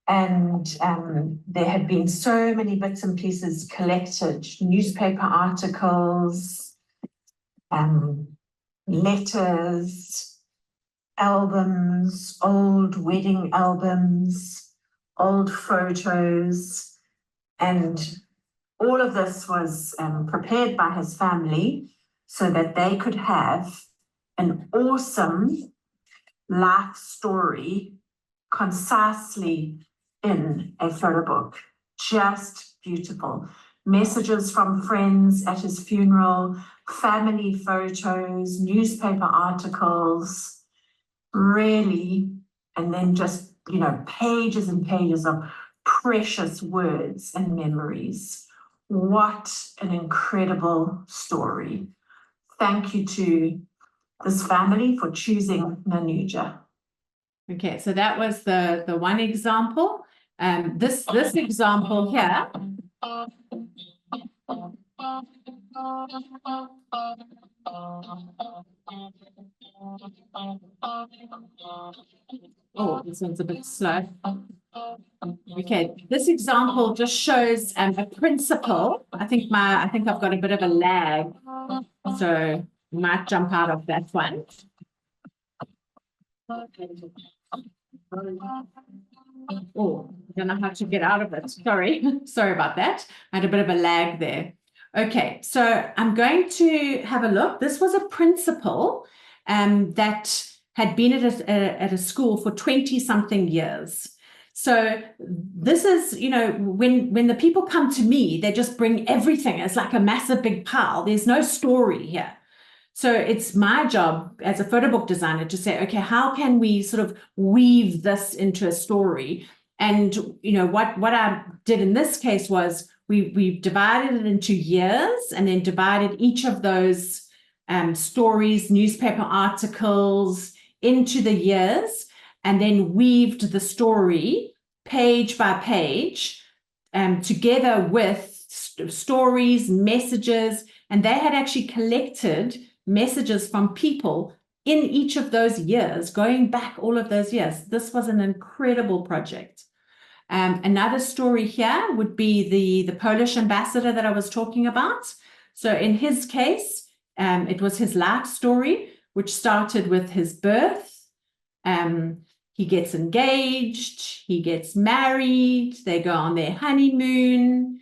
and there had been so many bits and pieces collected, newspaper articles, letters, albums, old wedding albums, old photos, and all of this was prepared by his family so that they could have an awesome life story concisely in a photo book. Just beautiful. Messages from friends at his funeral, family photos, newspaper articles, really, and then just, pages and pages of precious words and memories. What an incredible story. Thank you to this family for choosing Nanuja. Okay, so that was the one example. This example here. Oh, this one's a bit slow. Okay, this example just shows a principle. I think I've got a bit of a lag, so I might jump out of that one. Oh, I don't know how to get out of it. Sorry about that. I had a bit of a lag there. Okay, so I'm going to have a look. This was a principal that had been at a school for 20-something years. So this is, when the people come to me, they just bring everything. It's like a massive big pile. There's no story here. So it's my job as a photo book designer to say, okay, how can we sort of weave this into a story? And, what I did in this case was we divided it into years and then divided each of those stories, newspaper articles into the years, and then weaved the story page by page together with stories, messages, and they had actually collected messages from people in each of those years, going back all of those years. This was an incredible project. Another story here would be the Polish ambassador that I was talking about. So in his case, it was his life story, which started with his birth. He gets engaged, he gets married, they go on their honeymoon,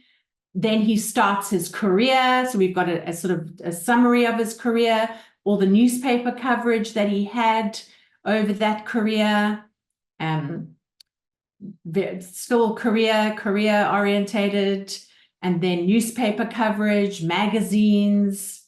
Then he starts his career. So we've got a sort of a summary of his career, all the newspaper coverage that he had over that career. Still career orientated, and then newspaper coverage, magazines.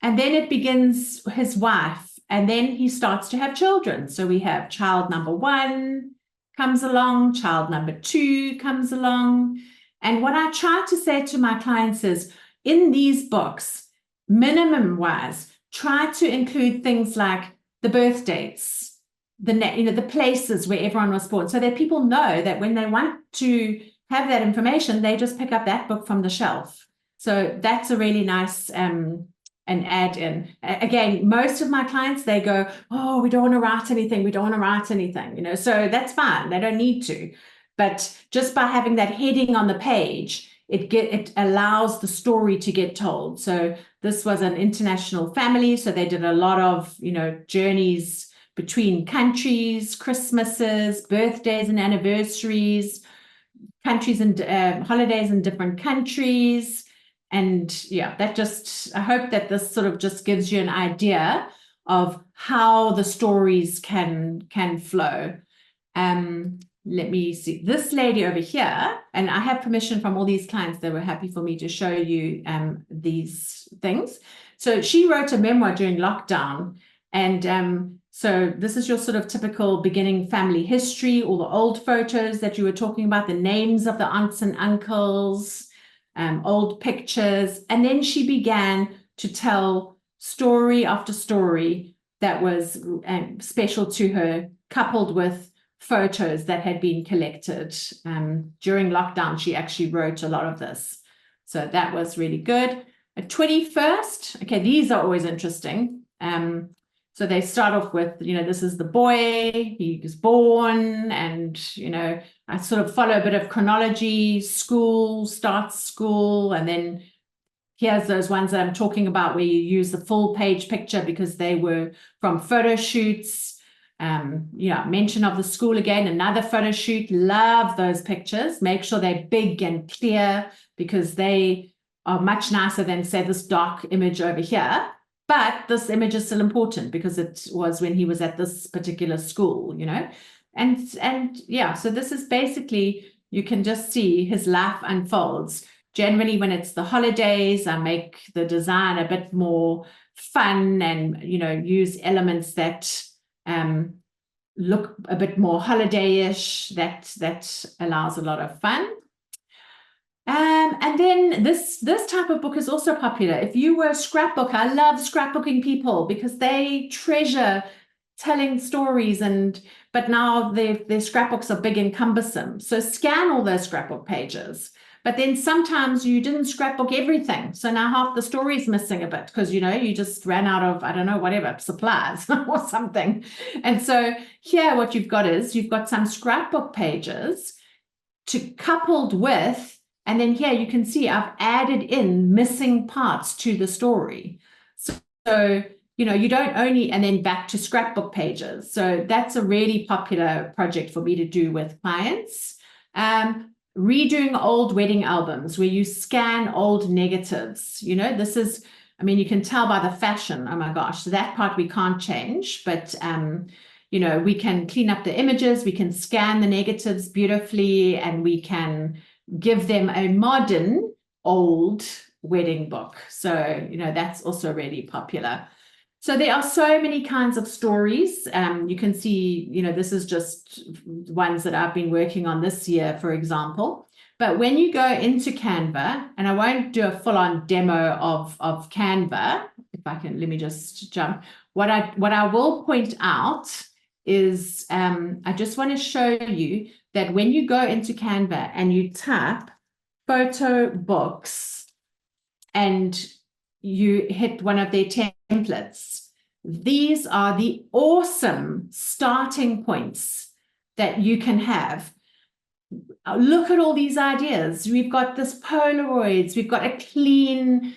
And then it begins his wife, and then he starts to have children. So we have child number 1 comes along, child number 2 comes along. And what I try to say to my clients is, in these books, minimum wise, try to include things like the birth dates, the places where everyone was born, so that people know that when they want to have that information, they just pick up that book from the shelf. So that's a really nice an add in. Again, most of my clients, they go, oh, we don't want to write anything. We don't want to write anything, so that's fine. They don't need to. But just by having that heading on the page, it allows the story to get told. So this was an international family. So they did a lot of, journeys between countries, Christmases, birthdays and anniversaries, countries and holidays in different countries. And yeah, I hope that this sort of just gives you an idea of how the stories can flow. Let me see this lady over here, and I have permission from all these clients that were happy for me to show you these things. So she wrote a memoir during lockdown, and so this is your sort of typical beginning family history, all the old photos that you were talking about, the names of the aunts and uncles, old pictures. And then she began to tell story after story that was special to her, coupled with photos that had been collected. During lockdown, she actually wrote a lot of this. So that was really good. A 21st, okay, these are always interesting. So they start off with, this is the boy, he was born, and, I sort of follow a bit of chronology, starts school, and then here's those ones that I'm talking about where you use the full page picture because they were from photo shoots. Mention of the school again, another photo shoot. Love those pictures. Make sure they're big and clear because they are much nicer than, say, this dark image over here. But this image is still important because it was when he was at this particular school, and yeah, so this is basically, you can just see his life unfolds. Generally, when it's the holidays, I make the design a bit more fun and, use elements that look a bit more holiday-ish. That allows a lot of fun. And then this type of book is also popular. If you were a scrapbook, I love scrapbooking people because they treasure telling stories, but now their scrapbooks are big and cumbersome. So scan all those scrapbook pages. But then sometimes you didn't scrapbook everything. So now half the story is missing a bit because, you just ran out of, I don't know, whatever, supplies or something. And so here what you've got is you've got some scrapbook pages coupled with, and then here you can see I've added in missing parts to the story. So you don't only, and then back to scrapbook pages. So that's a really popular project for me to do with clients. Redoing old wedding albums where you scan old negatives. This is, you can tell by the fashion. Oh my gosh, so that part we can't change, but we can clean up the images, we can scan the negatives beautifully, and we can give them a modern old wedding book. So, that's also really popular. So there are so many kinds of stories. You can see, this is just ones that I've been working on this year, for example. But when you go into Canva, and I won't do a full-on demo of Canva, if I can, let me just jump. What I will point out is I just want to show you that when you go into Canva and you type Photobooks and you hit one of their templates, these are the awesome starting points that you can have. Look at all these ideas. We've got this Polaroids, we've got a clean,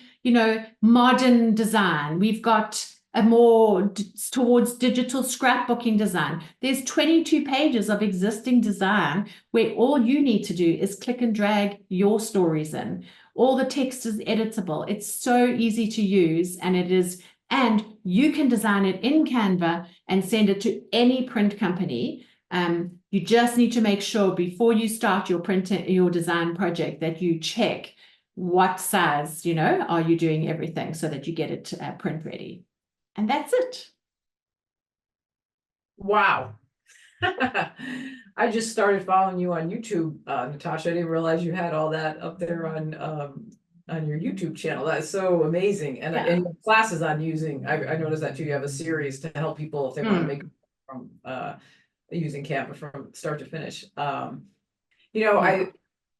modern design. We've got a more towards digital scrapbooking design. There's 22 pages of existing design where all you need to do is click and drag your stories in. All the text is editable. It's so easy to use, and you can design it in Canva and send it to any print company. You just need to make sure before you start your design project that you check what size, are you doing everything so that you get it print ready. And that's it. Wow. I just started following you on YouTube, Natasha. I didn't realize you had all that up there on your YouTube channel. That's so amazing. And, Yeah. and your classes on using, I noticed that too. You have a series to help people if they want to make from using Canva from start to finish.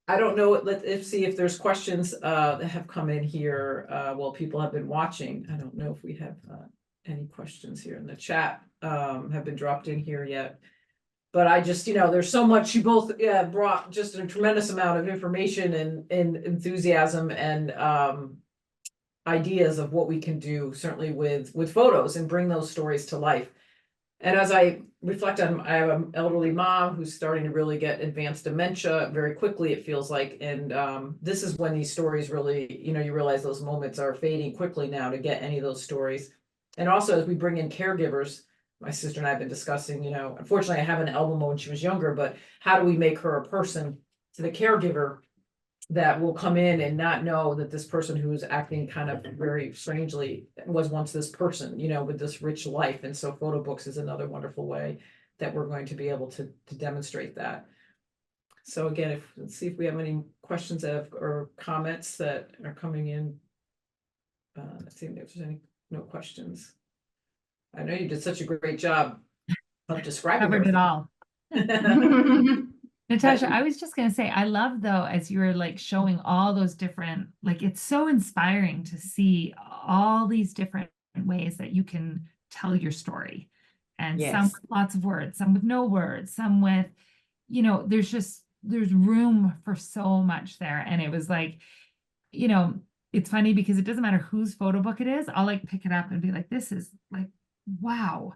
I don't know. Let's see if there's questions that have come in here while people have been watching. I don't know if we have any questions here in the chat have been dropped in here yet. But I just, there's so much. You both brought just a tremendous amount of information and enthusiasm and ideas of what we can do, certainly with photos and bring those stories to life. And as I reflect on, I have an elderly mom who's starting to really get advanced dementia very quickly, it feels like. And this is when these stories really, you realize those moments are fading quickly now to get any of those stories. And also as we bring in caregivers, my sister and I have been discussing, unfortunately I have an album when she was younger, but how do we make her a person to the caregiver that will come in and not know that this person who is acting kind of very strangely was once this person, with this rich life. And so Photobooks is another wonderful way that we're going to be able to demonstrate that. So again, let's see if we have any questions or comments that are coming in. Let's see if there's no questions. I know you did such a great job of describing Covered it all. Natasha, I was just going to say, I love though, as you were like showing all those different, like, it's so inspiring to see all these different ways that you can tell your story. And some with lots of words, some with no words, some with, there's room for so much there. And it was like, it's funny because it doesn't matter whose photo book it is. I'll like pick it up and be like, this is like, wow.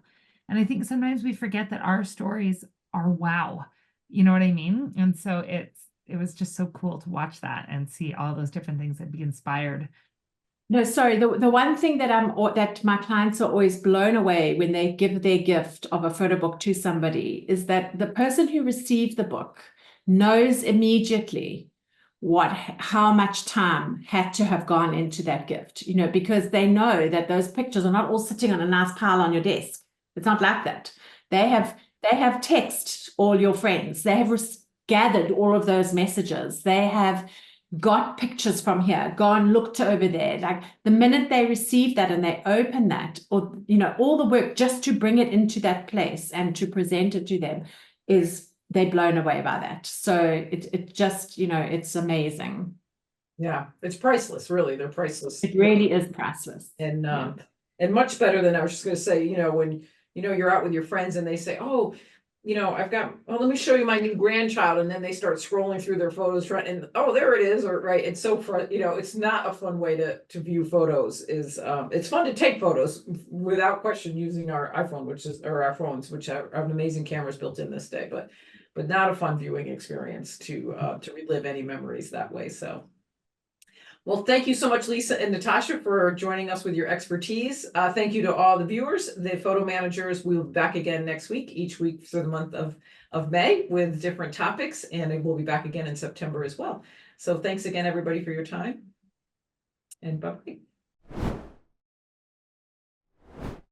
And I think sometimes we forget that our stories are wow. You know what I mean? And so it was just so cool to watch that and see all those different things and be inspired. No, sorry. The one thing that my clients are always blown away when they give their gift of a photo book to somebody is that the person who received the book knows immediately how much time had to have gone into that gift, because they know that those pictures are not all sitting on a nice pile on your desk. It's not like that. They have texted all your friends. They have gathered all of those messages. They have got pictures from here, gone, looked over there. Like the minute they receive that and they open that, or, all the work just to bring it into that place and to present it to them they're blown away by that. So it just, it's amazing. Yeah, it's priceless, really. They're priceless. It really is priceless. And much better than I was just going to say, when, you're out with your friends and they say, oh, let me show you my new grandchild. And then they start scrolling through their photos and, oh, there it is. Or right. It's so fun. It's not a fun way to view photos it's fun to take photos without question using our iPhone, or our phones, which have amazing cameras built in this day, but not a fun viewing experience to relive any memories that way. So, well, thank you so much, Lisa and Natasha, for joining us with your expertise. Thank you to all the viewers, the photo managers. We'll be back again next week, each week for the month of May with different topics, and we'll be back again in September as well. So thanks again, everybody, for your time, and bye-bye.